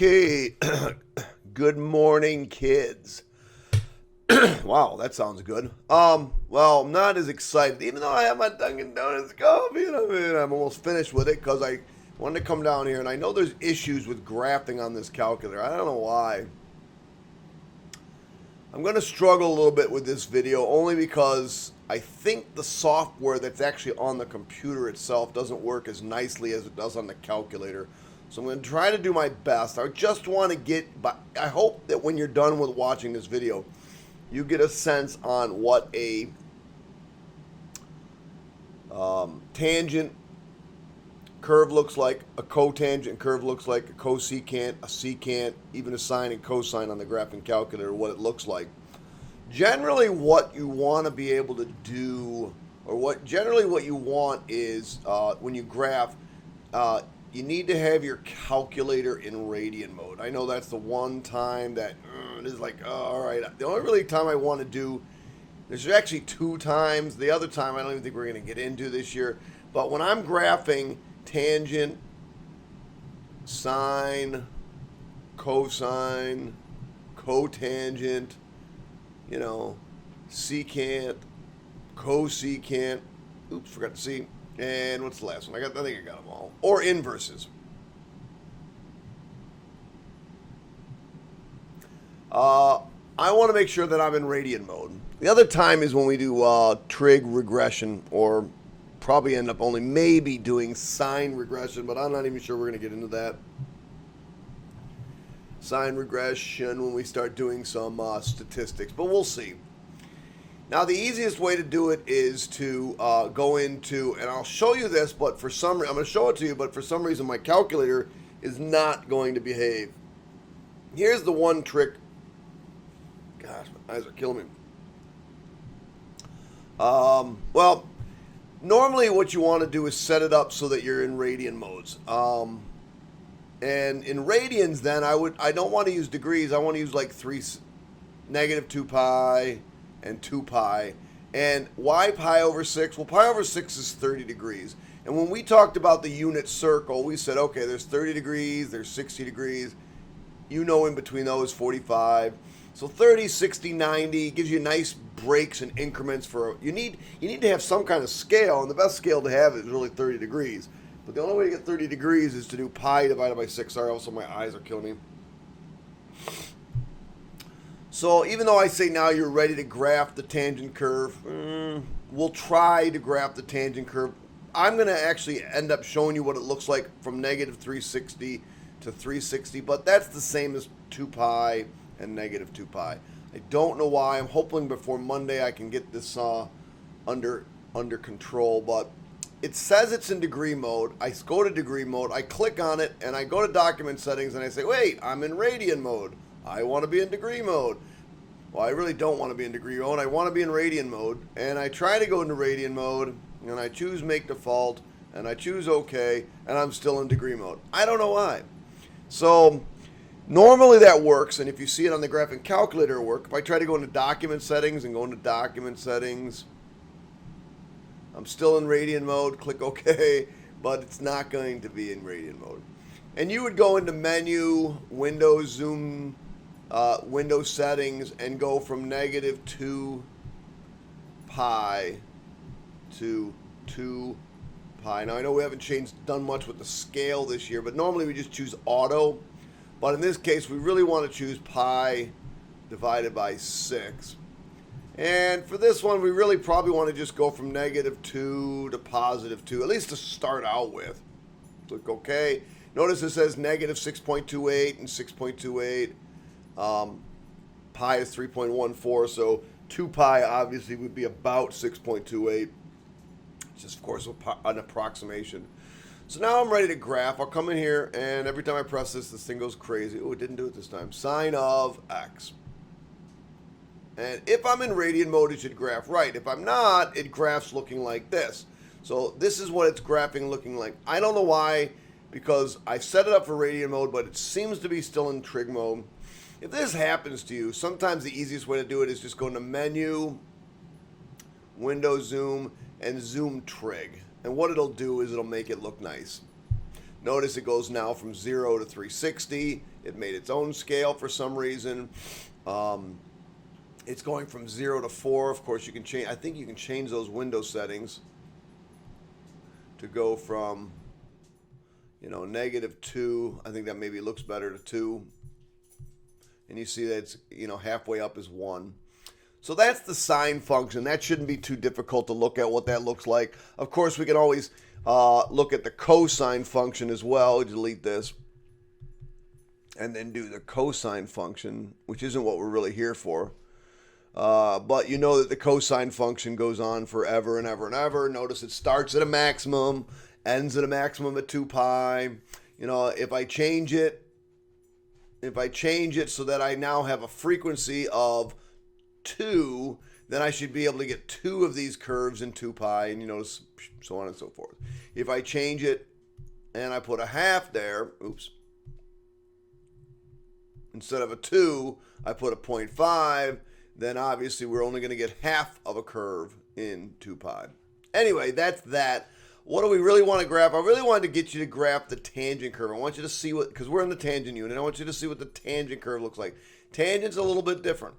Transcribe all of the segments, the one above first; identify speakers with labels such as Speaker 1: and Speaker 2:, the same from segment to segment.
Speaker 1: Okay, good morning, kids. Wow, that sounds good. Well, I'm not as excited, even though I have my Dunkin' Donuts coffee, and I'm almost finished with it because I wanted to come down here, and I know there's issues with graphing on this calculator. I don't know why. I'm going to struggle a little bit with this video only because I think the software that's actually on the computer itself doesn't work as nicely as it does on the calculator. So I'm going to try to do my best. I just want to get, but I hope that when you're done with watching this video, you get a sense on what a tangent curve looks like, a cotangent curve looks like, a cosecant, a secant, even a sine and cosine on the graphing calculator, what it looks like. Generally, what you want to be able to do, or what you want is when you graph, you need to have your calculator in radian mode. I know that's the one time that it is like, all right. The only really time I want to do, there's actually two times. The other time I don't even think we're going to get into this year. But when I'm graphing tangent, sine, cosine, cotangent, secant, cosecant, oops, forgot to see. And what's the last one? I think I got them all. Or inverses. I want to make sure that I'm in radian mode. The other time is when we do trig regression, or probably end up only maybe doing sine regression, but I'm not even sure we're going to get into that. Sine regression when we start doing some statistics, but we'll see. Now, the easiest way to do it is to go into, and I'll show you this, but for some reason, I'm going to show it to you, but for some reason my calculator is not going to behave. Here's the one trick. Gosh, my eyes are killing me. Well, normally what you want to do is set it up so that you're in radian modes. And in radians, then, I don't want to use degrees. I want to use like negative 2 pi, and 2 pi. And why pi over 6? Well, pi over 6 is 30 degrees. And when we talked about the unit circle, we said, okay, there's 30 degrees, there's 60 degrees. In between those, 45. So 30, 60, 90 gives you nice breaks and increments for, you need to have some kind of scale, and the best scale to have is really 30 degrees. But the only way to get 30 degrees is to do pi divided by 6. Sorry, also my eyes are killing me. So even though I say now you're ready to graph the tangent curve, we'll try to graph the tangent curve. I'm going to actually end up showing you what it looks like from negative 360 to 360, but that's the same as 2 pi and negative 2 pi. I don't know why. I'm hoping before Monday I can get this under control, but it says it's in degree mode. I go to degree mode, I click on it, and I go to document settings, and I say, wait, I'm in radian mode. I want to be in degree mode. Well, I really don't want to be in degree mode. I want to be in radian mode. And I try to go into radian mode, and I choose make default, and I choose OK, and I'm still in degree mode. I don't know why. So normally that works, and if you see it on the graphing calculator, it works. If I try to go into document settings and go into document settings, I'm still in radian mode. Click OK, but it's not going to be in radian mode. And you would go into menu, Windows, Zoom, Windows settings, and go from negative 2 pi to 2 pi. Now I know we haven't done much with the scale this year, but normally we just choose auto. But in this case, we really want to choose pi divided by 6. And for this one, we really probably want to just go from negative 2 to positive 2, at least to start out with. Click OK. Notice it says negative 6.28 and 6.28. Pi is 3.14, so 2 pi obviously would be about 6.28. It's just, of course, an approximation. So now I'm ready to graph. I'll come in here, and every time I press this thing goes crazy. Oh, it didn't do it this time. Sine of x. And if I'm in radian mode, it should graph right. If I'm not, it graphs looking like this. So this is what it's graphing looking like. I don't know why, because I set it up for radian mode, but it seems to be still in trig mode. If this happens to you, sometimes the easiest way to do it is just go into menu, Windows Zoom, and Zoom Trig. And what it'll do is it'll make it look nice. Notice it goes now from 0 to 360. It made its own scale for some reason. It's going from 0 to 4. Of course, you can change. I think you can change those window settings to go from, -2. I think that maybe looks better to 2. And you see that it's, halfway up is 1. So that's the sine function. That shouldn't be too difficult to look at what that looks like. Of course, we can always look at the cosine function as well. Delete this. And then do the cosine function, which isn't what we're really here for. But you know that the cosine function goes on forever and ever and ever. Notice it starts at a maximum, ends at a maximum at 2 pi. If I change it so that I now have a frequency of 2, then I should be able to get 2 of these curves in 2 pi, and so on and so forth. If I change it and I put a half there, instead of a 2, I put a 0.5, then obviously we're only going to get half of a curve in 2 pi. Anyway, that's that. What do we really want to graph? I really wanted to get you to graph the tangent curve. I want you to see because we're in the tangent unit, I want you to see what the tangent curve looks like. Tangent's a little bit different.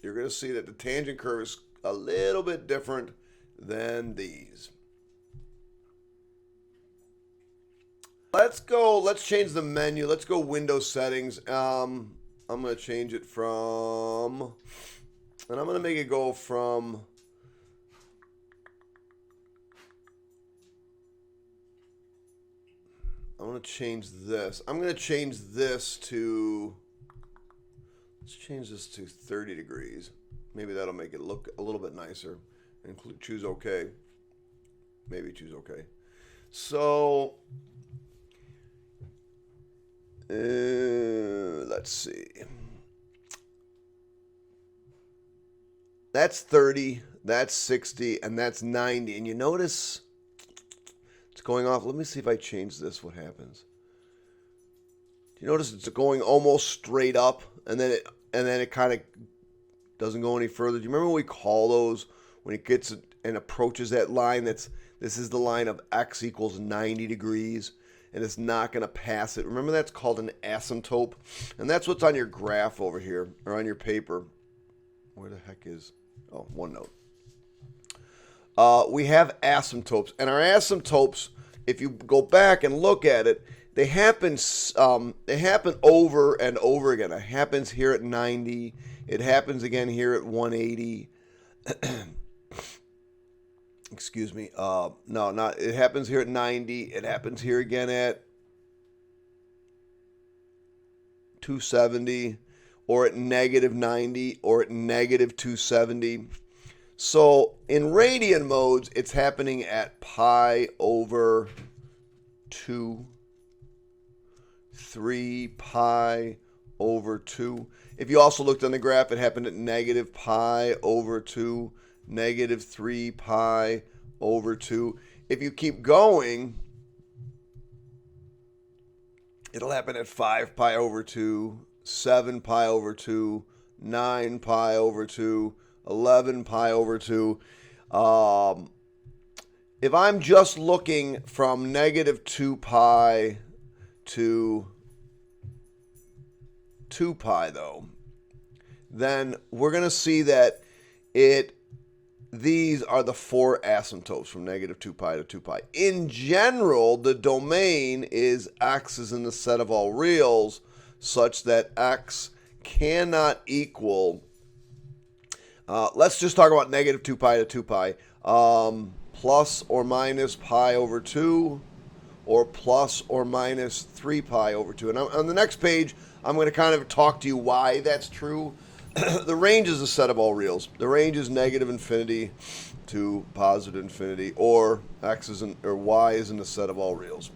Speaker 1: You're going to see that the tangent curve is a little bit different than these. Let's change the menu. Let's go window settings. I'm going to change it from, and I'm going to make it go from, I'm going to change this. I'm going to change this to, let's change this to 30 degrees. Maybe that'll make it look a little bit nicer. And choose OK. Maybe choose OK. So, let's see. That's 30, that's 60, and that's 90. And you notice it's going off. Let me see if I change this, what happens. Do you notice it's going almost straight up, and then it kind of doesn't go any further? Do you remember what we call those when it gets and approaches that line? This is the line of x equals 90 degrees. And it's not going to pass it. Remember, that's called an asymptote. And that's what's on your graph over here, or on your paper. Where the heck is, OneNote. We have asymptotes. And our asymptotes, if you go back and look at it, they happen over and over again. It happens here at 90. It happens again here at 180. Excuse me. It happens here at 90. It happens here again at 270, or at negative 90, or at negative 270. So in radian modes, it's happening at pi over 2, 3 pi over 2. If you also looked on the graph, it happened at negative pi over 2, negative 3 pi over 2. If you keep going, it'll happen at 5 pi over 2, 7 pi over 2, 9 pi over 2, 11 pi over 2. If I'm just looking from negative 2 pi to 2 pi, though, then we're going to see that these are the 4 asymptotes from negative 2 pi to 2 pi. In general, the domain is x is in the set of all reals, such that x cannot equal, let's just talk about negative 2 pi to 2 pi, plus or minus pi over 2, or plus or minus 3 pi over 2. And on the next page, I'm going to kind of talk to you why that's true. The range is a set of all reals. The range is negative infinity to positive infinity, or x is or y is in the set of all reals.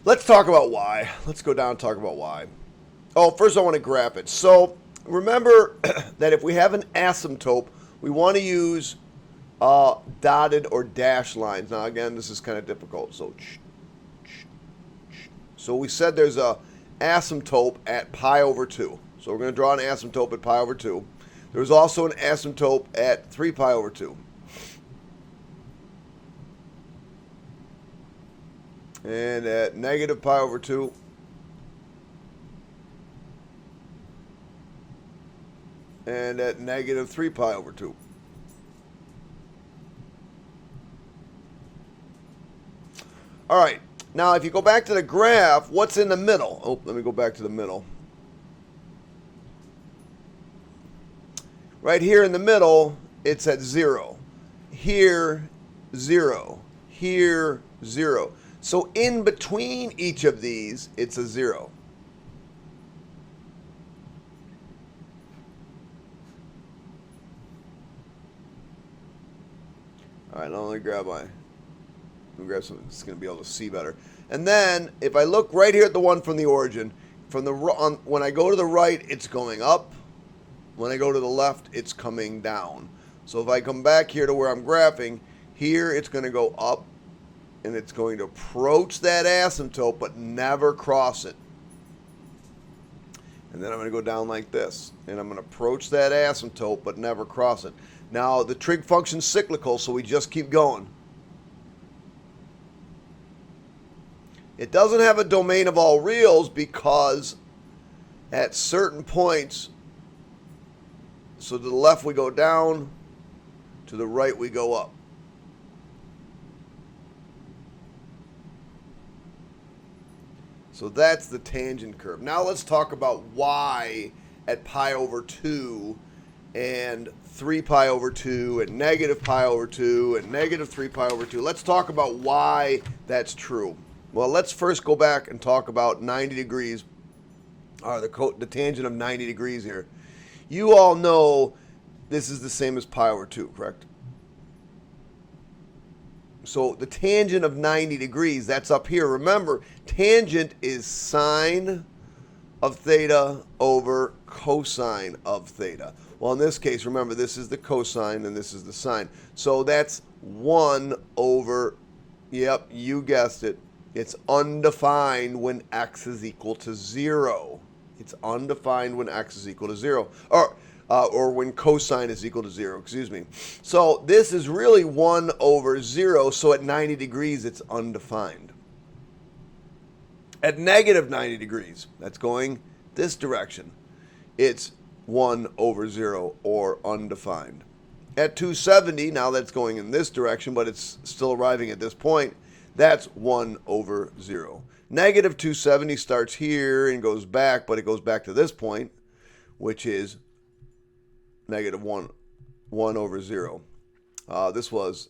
Speaker 1: Let's talk about y. Let's go down and talk about y. Oh, first I want to graph it. So remember that if we have an asymptote, we want to use dotted or dashed lines. Now again, this is kind of difficult. So we said there's a asymptote at pi over 2. So we're going to draw an asymptote at pi over 2. There's also an asymptote at 3 pi over 2. And at negative pi over 2. And at negative 3 pi over 2. All right. Now, if you go back to the graph, what's in the middle? Oh, let me go back to the middle. Right here in the middle, it's at 0. Here, 0. Here, 0. So in between each of these, it's a 0. All right, let me grab something that's going to be able to see better. And then, if I look right here at the one from the origin, when I go to the right, it's going up. When I go to the left, it's coming down. So if I come back here to where I'm graphing, here it's going to go up, and it's going to approach that asymptote, but never cross it. And then I'm going to go down like this, and I'm going to approach that asymptote, but never cross it. Now, the trig function's cyclical, so we just keep going. It doesn't have a domain of all reals because at certain points, so to the left we go down, to the right we go up. So that's the tangent curve. Now let's talk about y at pi over 2 and 3 pi over 2 and negative pi over 2 and negative 3 pi over 2. Let's talk about why that's true. Well, let's first go back and talk about 90 degrees, or the tangent of 90 degrees here. You all know this is the same as pi over 2, correct? So the tangent of 90 degrees, that's up here. Remember, tangent is sine of theta over cosine of theta. Well, in this case, remember, this is the cosine and this is the sine. So that's 1 over, yep, you guessed it. It's undefined when x is equal to 0. It's undefined when x is equal to 0. Or when cosine is equal to 0, excuse me. So this is really 1 over 0, so at 90 degrees it's undefined. At negative 90 degrees, that's going this direction, it's 1 over 0 or undefined. At 270, now that's going in this direction, but it's still arriving at this point, that's 1 over 0. Negative 270 starts here and goes back, but it goes back to this point, which is negative 1 over 0. This is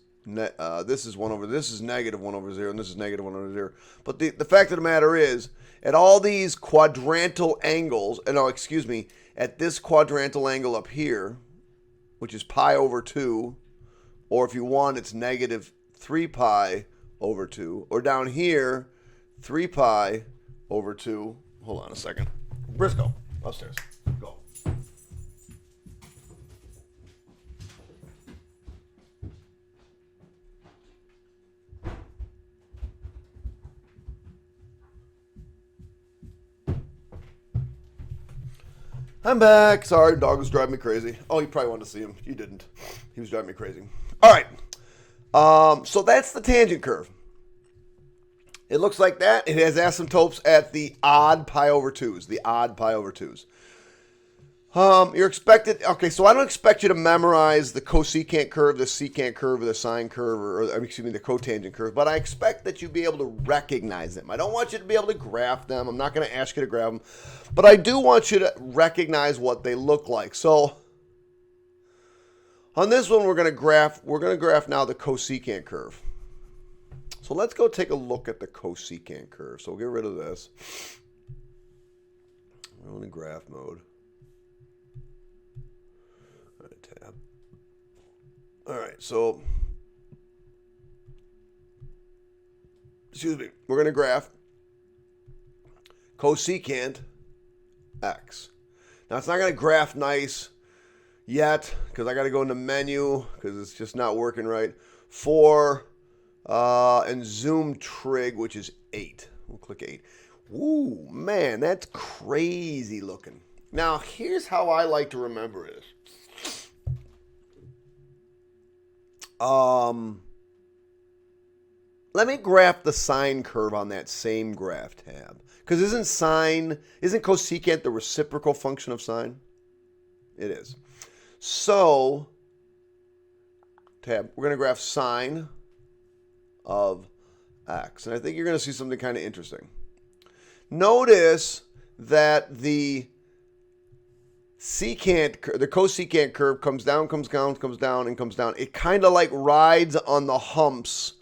Speaker 1: negative 1 over 0, and this is negative 1 over 0. But the fact of the matter is, at all these quadrantal angles, at this quadrantal angle up here, which is pi over 2, or if you want, it's negative 3 pi over 2, or down here, 3 pi over 2. Hold on a second. Briscoe, upstairs. Go. I'm back. Sorry, dog was driving me crazy. Oh, you probably wanted to see him. You didn't. He was driving me crazy. All right. So that's the tangent curve. It looks like that. It has asymptotes at the odd pi over 2s. The odd pi over 2s. You're expected. Okay, so I don't expect you to memorize the cosecant curve, the secant curve, or the sine curve, or the cotangent curve, but I expect that you be able to recognize them. I don't want you to be able to graph them. I'm not going to ask you to graph them, but I do want you to recognize what they look like. So on this one, we're going to graph now the cosecant curve. So let's go take a look at the cosecant curve. So we'll get rid of this. We're in graph mode. Tab. All right, so excuse me, we're going to graph cosecant x. Now it's not going to graph nice yet because I got to go into menu because it's just not working right. And zoom trig, which is 8. We'll click 8. Ooh, man, that's crazy looking. Now here's how I like to remember it. let me graph the sine curve on that same graph tab. Because isn't cosecant the reciprocal function of sine? It is. So, tab, we're going to graph sine of x. And I think you're going to see something kind of interesting. Notice that the cosecant curve comes down, comes down, comes down, and comes down. It kind of like rides on the humps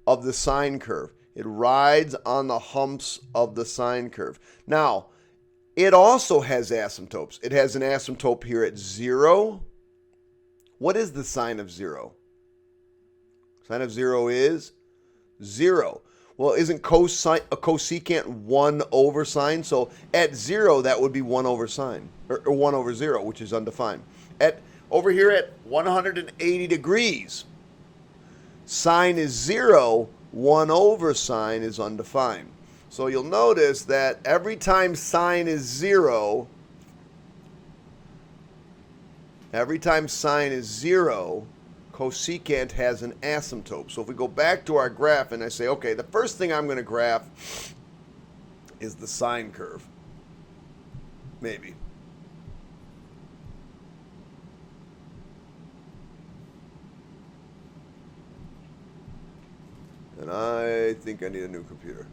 Speaker 1: of the sine curve. It rides on the humps of the sine curve. Now, it also has asymptotes. It has an asymptote here at 0. What is the sine of 0? Sine of 0 is 0. Well, isn't cosecant 1 over sine? So at 0, that would be 1 over sine, or 1 over 0, which is undefined. Over here at 180 degrees, sine is 0, 1 over sine is undefined. So you'll notice that every time sine is 0, cosecant has an asymptote. So if we go back to our graph and I say, okay, the first thing I'm going to graph is the sine curve. Maybe. And I think I need a new computer.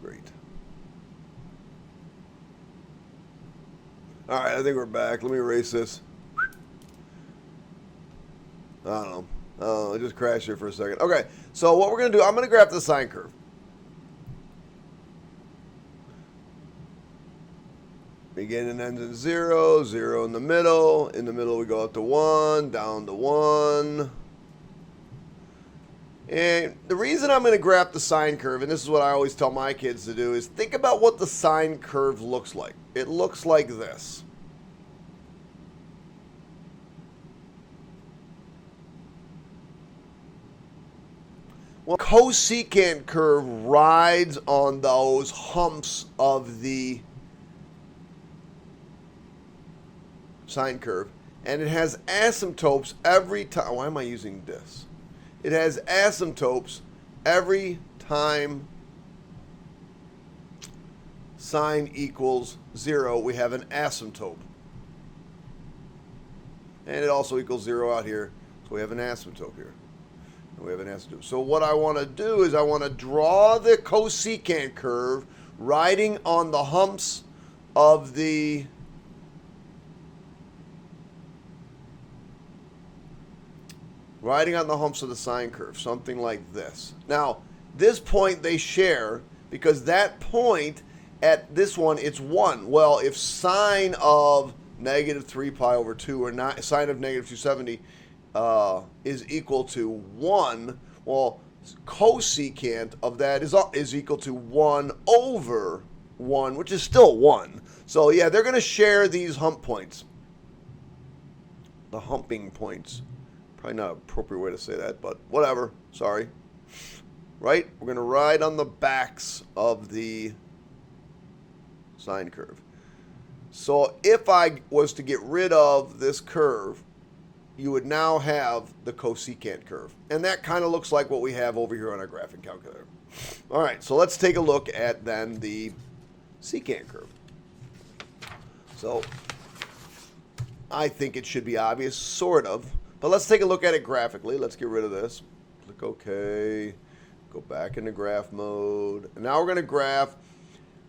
Speaker 1: Great. All right, I think we're back. Let me erase this. I don't know. It just crashed here for a second. Okay, so what we're going to do, I'm going to graph the sine curve. Begin and ends at 0, 0 in the middle. In the middle we go up to 1, down to 1. And the reason I'm going to graph the sine curve, and this is what I always tell my kids to do, is think about what the sine curve looks like. It looks like this. Well, cosecant curve rides on those humps of the sine curve, and it has asymptotes every time. Why am I using this? It has asymptotes every time sine equals 0. We have an asymptote. And it also equals 0 out here. So we have an asymptote here. And we have an asymptote. So what I want to do is I want to draw the cosecant curve riding on the humps of the sine curve, something like this. Now, this point they share because that point at this one, it's 1. Well, if sine of negative 3 pi over 2 or not, sine of negative 270 is equal to 1, well, cosecant of that is equal to 1 over 1, which is still 1. So, yeah, they're going to share these hump points. The humping points. Probably not an appropriate way to say that, but whatever. Sorry. Right? We're going to ride on the backs of the sine curve. So if I was to get rid of this curve, you would now have the cosecant curve. And that kind of looks like what we have over here on our graphing calculator. All right, so let's take a look at then the secant curve. So I think it should be obvious, sort of. But let's take a look at it graphically. Let's get rid of this. Click OK. Go back into graph mode. And now we're going to graph.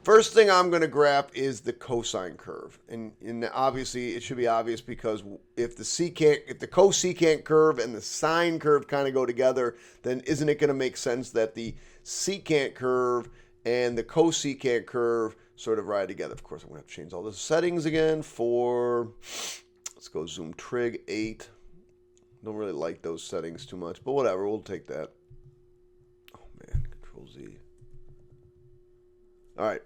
Speaker 1: First thing I'm going to graph is the cosine curve. And obviously, it should be obvious because if the cosecant curve and the sine curve kind of go together, then isn't it going to make sense that the secant curve and the cosecant curve sort of ride together? Of course, I'm going to have to change all the settings again for, let's go zoom trig 8. Don't really like those settings too much, but whatever, we'll take that. Oh man, Control Z. All right.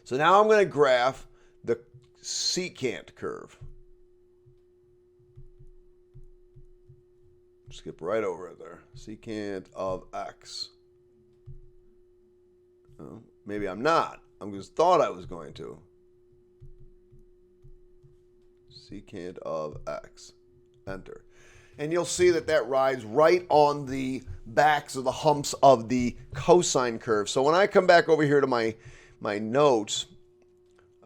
Speaker 1: So now I'm going to graph the secant curve. Skip right over it there. Secant of x. Oh, maybe I'm not. I just thought I was going to. Secant of x. Enter. And you'll see that that rides right on the backs of the humps of the cosine curve. So when I come back over here to my notes,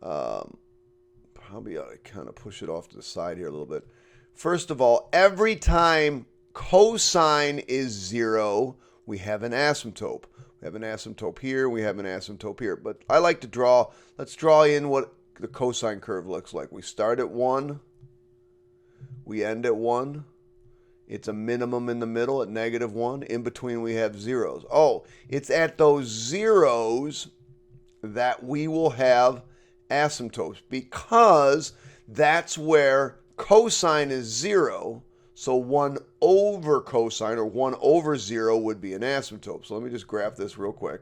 Speaker 1: probably ought to kind of push it off to the side here a little bit. First of all, every time cosine is 0, we have an asymptote. We have an asymptote here, we have an asymptote here. But I like to draw, let's draw in what the cosine curve looks like. We start at 1, we end at 1. It's a minimum in the middle at -1. In between we have zeros. Oh, it's at those zeros that we will have asymptotes, because that's where cosine is 0. So 1 over cosine, or 1 over 0, would be an asymptote. So let me just graph this real quick.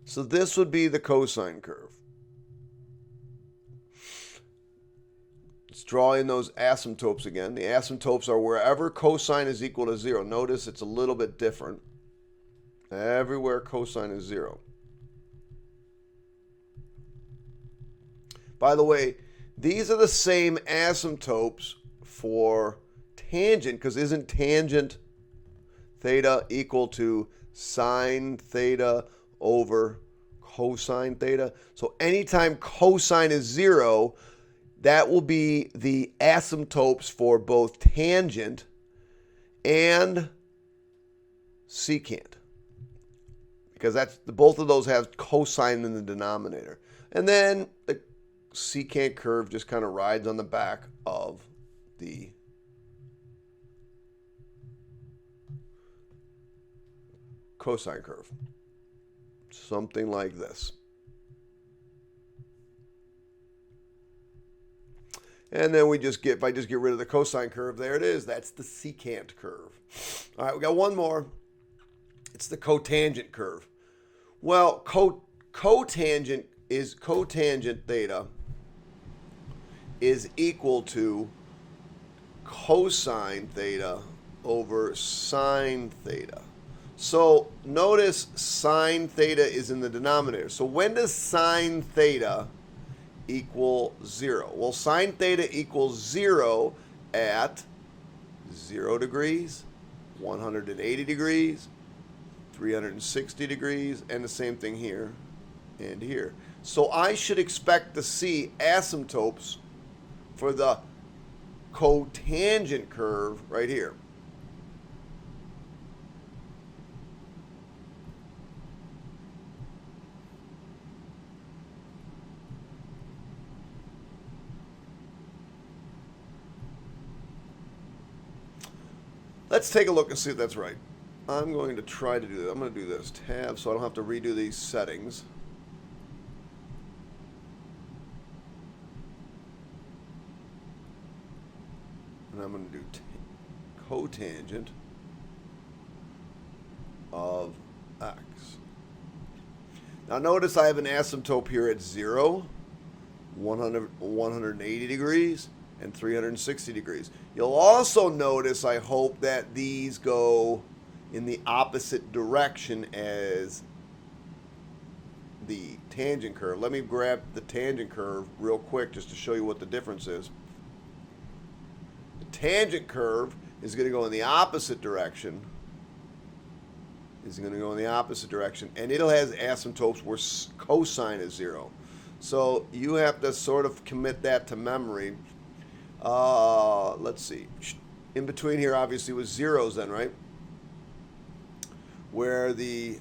Speaker 1: So this would be the cosine curve. Let's draw in those asymptotes again. The asymptotes are wherever cosine is equal to 0. Notice it's a little bit different. Everywhere cosine is 0. By the way, these are the same asymptotes for tangent, because isn't tangent theta equal to sine theta over cosine theta? So anytime cosine is 0, that will be the asymptotes for both tangent and secant, because that's both of those have cosine in the denominator. And then the secant curve just kind of rides on the back of the cosine curve. Something like this. And then we just get, if I just get rid of the cosine curve, there it is. That's the secant curve. All right, we got one more. It's the cotangent curve. Well, cotangent theta is equal to cosine theta over sine theta. So notice sine theta is in the denominator. So when does sine theta equal 0? Well, sine theta equals 0 at 0 degrees, 180 degrees, 360 degrees, and the same thing here and here. So I should expect to see asymptotes for the cotangent curve right here. Let's take a look and see if that's right. I'm going to try to do that. I'm going to do this tab so I don't have to redo these settings. And I'm going to do cotangent of x. Now notice I have an asymptote here at 0, 180 degrees, and 360 degrees. You'll also notice, I hope, that these go in the opposite direction as the tangent curve. Let me grab the tangent curve real quick just to show you what the difference is. The tangent curve is going to go in the opposite direction. And it'll have asymptotes where cosine is 0. So you have to sort of commit that to memory. Let's see. In between here, obviously, was zeros then, right? Where the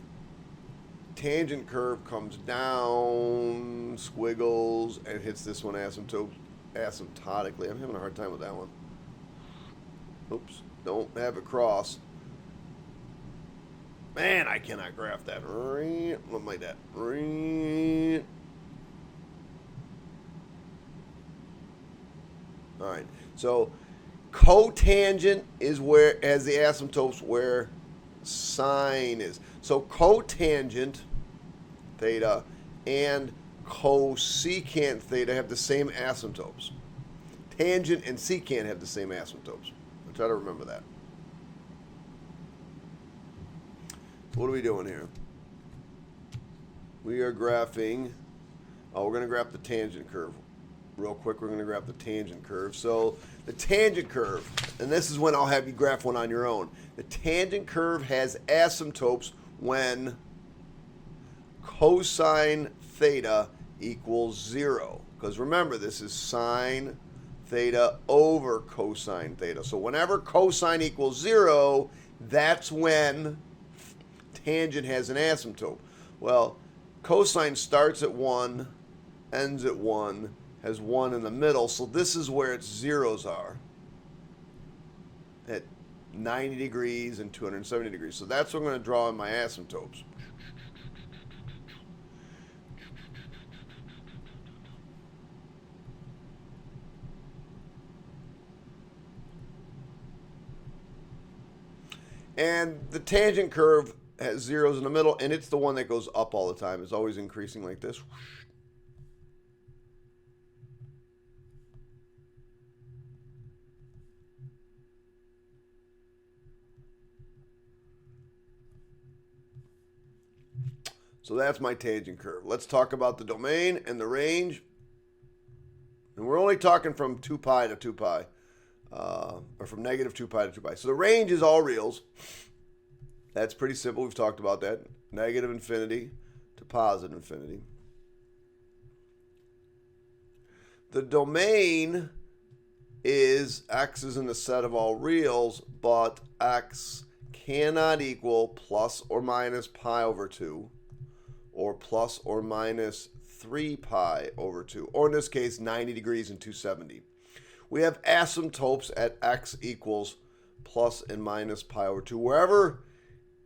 Speaker 1: tangent curve comes down, squiggles, and hits this one asymptotically. I'm having a hard time with that one. Oops, don't have it cross. Man, I cannot graph that. What like that? All right, so cotangent is where, as the asymptotes, where sine is. So cotangent theta and cosecant theta have the same asymptotes. Tangent and secant have the same asymptotes. I'll try to remember that. So what are we doing here? We are graphing, we're going to graph the tangent curve. Real quick, we're going to graph the tangent curve. So the tangent curve, and this is when I'll have you graph one on your own. The tangent curve has asymptotes when cosine theta equals 0. Because remember, this is sine theta over cosine theta. So whenever cosine equals 0, that's when tangent has an asymptote. Well, cosine starts at 1, ends at 1, has 1 in the middle, so this is where its zeros are, at 90 degrees and 270 degrees. So that's what I'm going to draw in my asymptotes. And the tangent curve has zeros in the middle, and it's the one that goes up all the time. It's always increasing like this. So that's my tangent curve. Let's talk about the domain and the range. And we're only talking from 2 pi to 2 pi. Or from negative 2 pi to 2 pi. So the range is all reals. That's pretty simple. We've talked about that. Negative infinity to positive infinity. The domain is x is in the set of all reals, but x cannot equal plus or minus pi over 2. Or plus or minus 3 pi over 2, or in this case, 90 degrees and 270. We have asymptotes at x equals plus and minus pi over 2. Wherever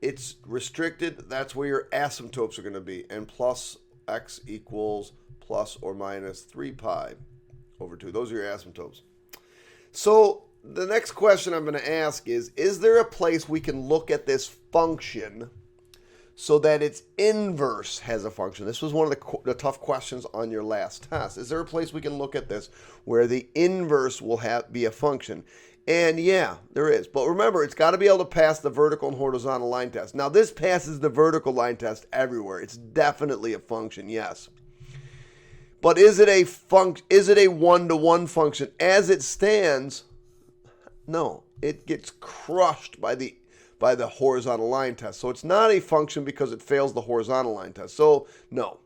Speaker 1: it's restricted, that's where your asymptotes are going to be. And plus x equals plus or minus 3 pi over 2. Those are your asymptotes. So the next question I'm going to ask is there a place we can look at this function so that its inverse has a function? This was one of the tough questions on your last test. Is there a place we can look at this where the inverse will be a function? And yeah, there is. But remember, it's got to be able to pass the vertical and horizontal line test. Now, this passes the vertical line test everywhere. It's definitely a function, yes. But is it a one-to-one function? As it stands, no. It gets crushed by the horizontal line test. So it's not a function because it fails the horizontal line test. So no.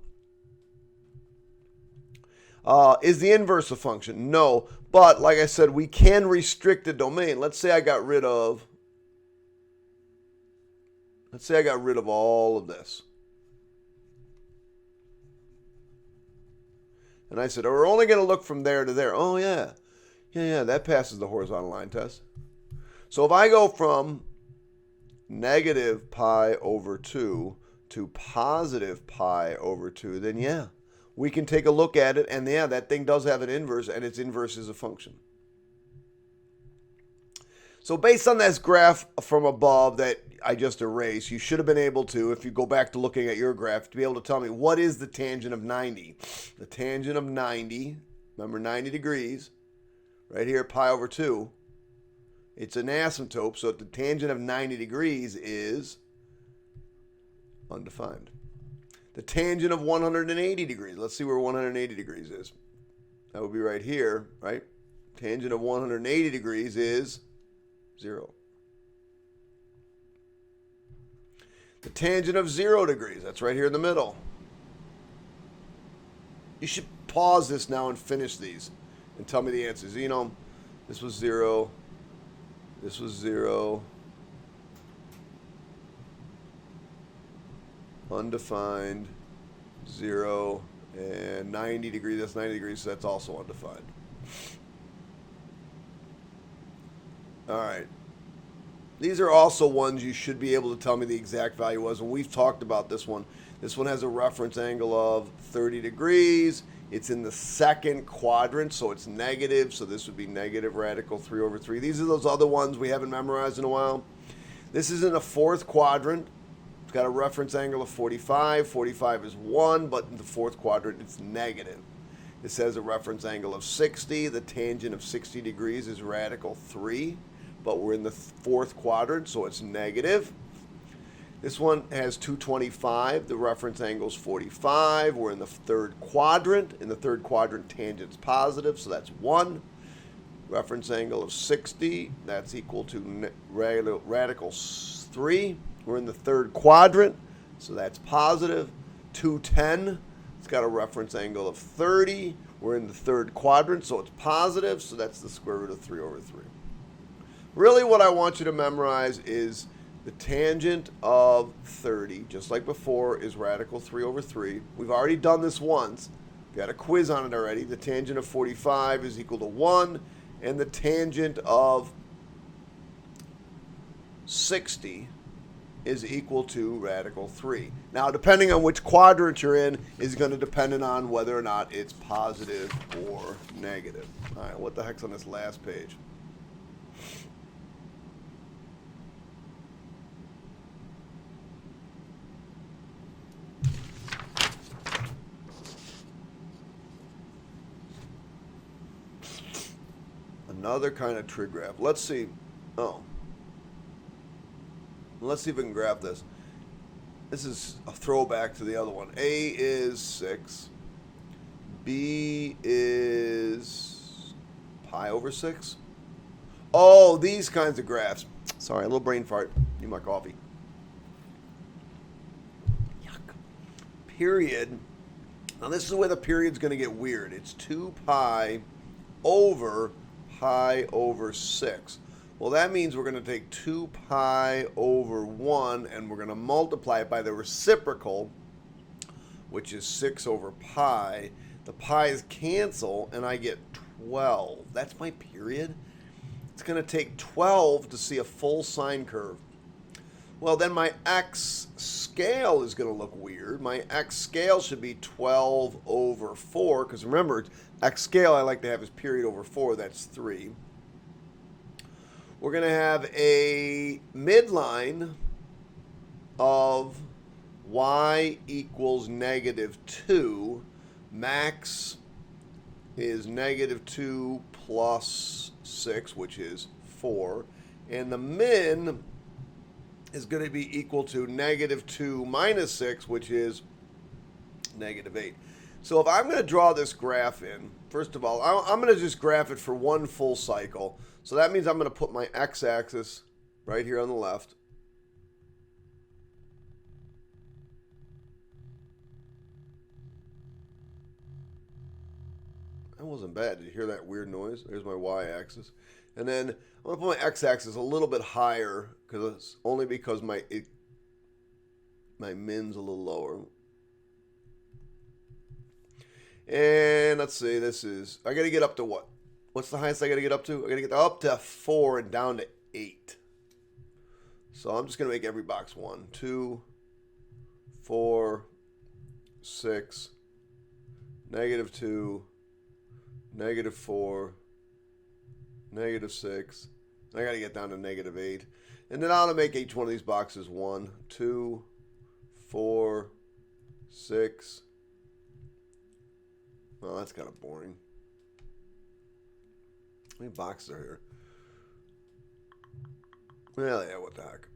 Speaker 1: Is the inverse a function? No. But like I said, we can restrict the domain. Let's say I got rid of all of this. And I said, we're only going to look from there to there. Oh, yeah. Yeah, that passes the horizontal line test. So if I go from negative pi over 2 to positive pi over 2, then yeah, we can take a look at it, and yeah, that thing does have an inverse, and its inverse is a function. So based on this graph from above that I just erased, you should have been able to, if you go back to looking at your graph, to be able to tell me what is the tangent of 90. The tangent of 90, remember 90 degrees, right here, pi over 2. It's an asymptote, so the tangent of 90 degrees is undefined. The tangent of 180 degrees, let's see where 180 degrees is. That would be right here, right? Tangent of 180 degrees is 0. The tangent of 0 degrees, that's right here in the middle. You should pause this now and finish these and tell me the answers. You know, this was 0. This was 0. Undefined. 0. And 90 degrees. That's 90 degrees, so that's also undefined. All right. These are also ones you should be able to tell me the exact value was. And we've talked about this one. This one has a reference angle of 30 degrees. It's in the second quadrant, so it's negative. So this would be negative radical 3 over 3. These are those other ones we haven't memorized in a while. This is in the fourth quadrant. It's got a reference angle of 45. 45 is 1, but in the fourth quadrant, it's negative. This has a reference angle of 60. The tangent of 60 degrees is radical 3, but we're in the fourth quadrant, so it's negative. This one has 225. The reference angle is 45. We're in the third quadrant. In the third quadrant, tangent's positive, so that's 1. Reference angle of 60. That's equal to radical 3. We're in the third quadrant, so that's positive. 210. It's got a reference angle of 30. We're in the third quadrant, so it's positive, so that's the square root of 3 over 3. Really what I want you to memorize is the tangent of 30, just like before, is radical 3 over 3. We've already done this once. We've got a quiz on it already. The tangent of 45 is equal to 1, and the tangent of 60 is equal to radical 3. Now, depending on which quadrant you're in is going to depend on whether or not it's positive or negative. All right, what the heck's on this last page? Another kind of trig graph. Let's see. Oh. Let's see if we can graph this. This is a throwback to the other one. A is 6. B is pi over 6. Oh, these kinds of graphs. Sorry, a little brain fart. Need my coffee. Yuck. Period. Now this is where the period's going to get weird. It's 2 pi over 6. Well, that means we're going to take 2 pi over 1 and we're going to multiply it by the reciprocal, which is 6 over pi. The pi's cancel and I get 12. That's my period. It's going to take 12 to see a full sine curve. Well, then my x scale is going to look weird. My x scale should be 12 over 4, because remember, x scale I like to have is period over 4, that's 3. We're going to have a midline of y equals -2. Max is -2 plus 6, which is 4. And the min is going to be equal to -2 minus 6, which is -8. So if I'm going to draw this graph in, first of all, I'm going to just graph it for one full cycle. So that means I'm going to put my x-axis right here on the left. That wasn't bad. Did you hear that weird noise? There's my y-axis. And then I'm going to put my x-axis a little bit higher, because it's only because my min's a little lower. And let's see, this is, I got to get up to what? What's the highest I got to get up to? I got to get up to 4 and down to 8. So I'm just going to make every box 1, 2, 4, 6, -2, -4, -6. I got to get down to -8. And then I'll make each one of these boxes 1, 2, 4, 6. Well, that's kind of boring. How many boxes are here? Well, yeah, what the heck.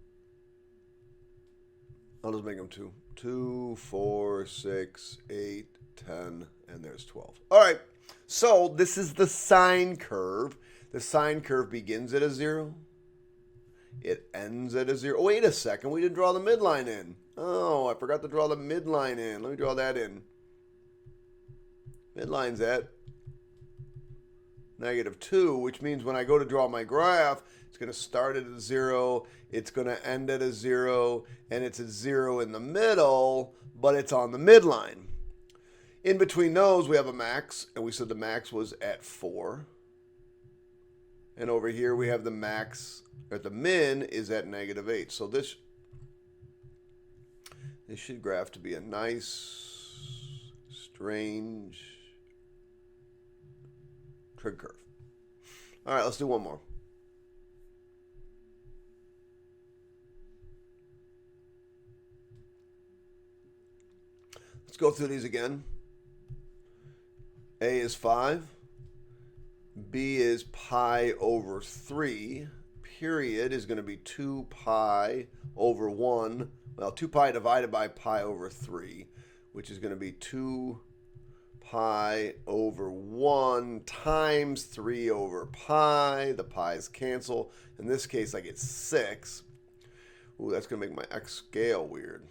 Speaker 1: I'll just make them 2. 2, 4, 6, 8, 10, and there's 12. All right, so this is the sine curve. The sine curve begins at a 0. It ends at a 0. Oh, wait a second, we didn't draw the midline in. Oh, I forgot to draw the midline in. Let me draw that in. Midline's at -2, which means when I go to draw my graph, it's going to start at a 0, it's going to end at a 0, and it's a 0 in the middle, but it's on the midline. In between those, we have a max, and we said the max was at 4. And over here, we have the max, or the min is at -8. So this should graph to be a nice, strange trig curve. All right, let's do one more. Let's go through these again. A is 5. B is pi over 3. Period is going to be 2 pi over 1, well, 2 pi divided by pi over 3, which is going to be 2 pi over 1 times 3 over pi. The pi's cancel. In this case, I get 6. Ooh, that's going to make my x scale weird.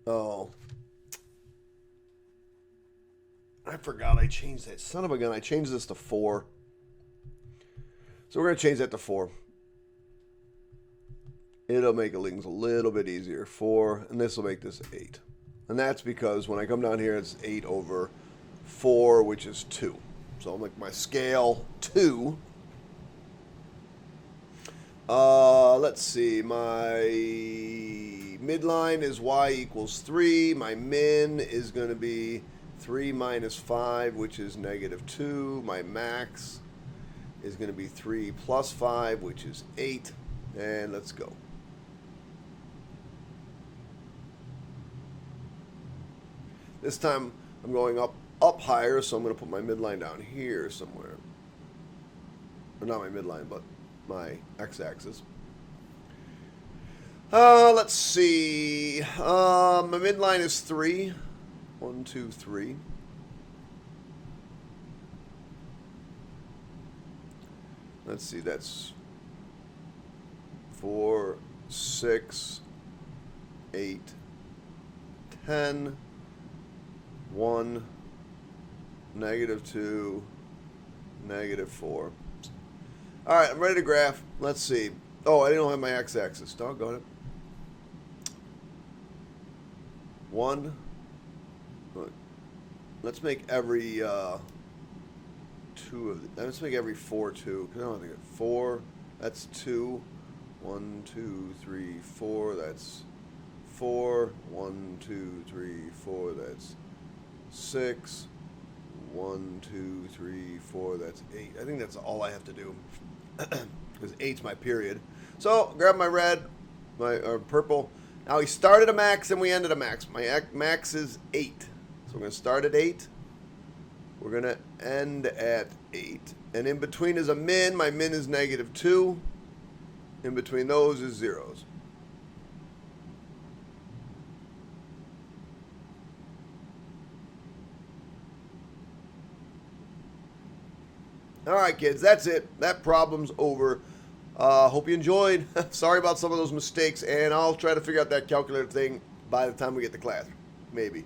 Speaker 1: Oh. I forgot I changed that. Son of a gun, I changed this to 4. So we're going to change that to 4. It'll make things a little bit easier. 4, and this will make this 8. And that's because when I come down here, it's 8 over 4, which is 2. So I'll make my scale 2. Let's see. My midline is y equals 3. My min is going to be 3 minus 5, which is negative 2. My max is going to be 3 plus 5, which is 8. And let's go. This time I'm going up higher, so I'm going to put my midline down here somewhere. Or not my midline, but my x-axis. Let's see. My midline is 3. 1, 2, 3. Let's see, that's 4, 6, 8, 10, 1, negative 2, negative 4. All right, I'm ready to graph. Let's see. Oh, I don't have my x-axis. Doggone it. 1. Let's make every 2 of the, let's make every 4 2. Because I don't think 4. That's 2. 1, 2, 3, 4. That's 4. 1, 2, 3, 4. That's 6. 1, 2, 3, 4. That's 8. I think that's all I have to do. Because 8's my period. So grab my red, my purple. Now we started a max and we ended a max. My max is 8. So we're going to start at 8. We're going to end at 8. And in between is a min. My min is negative 2. In between those is zeros. All right, kids, that's it. That problem's over. Hope you enjoyed. Sorry about some of those mistakes, and I'll try to figure out that calculator thing by the time we get to class. Maybe.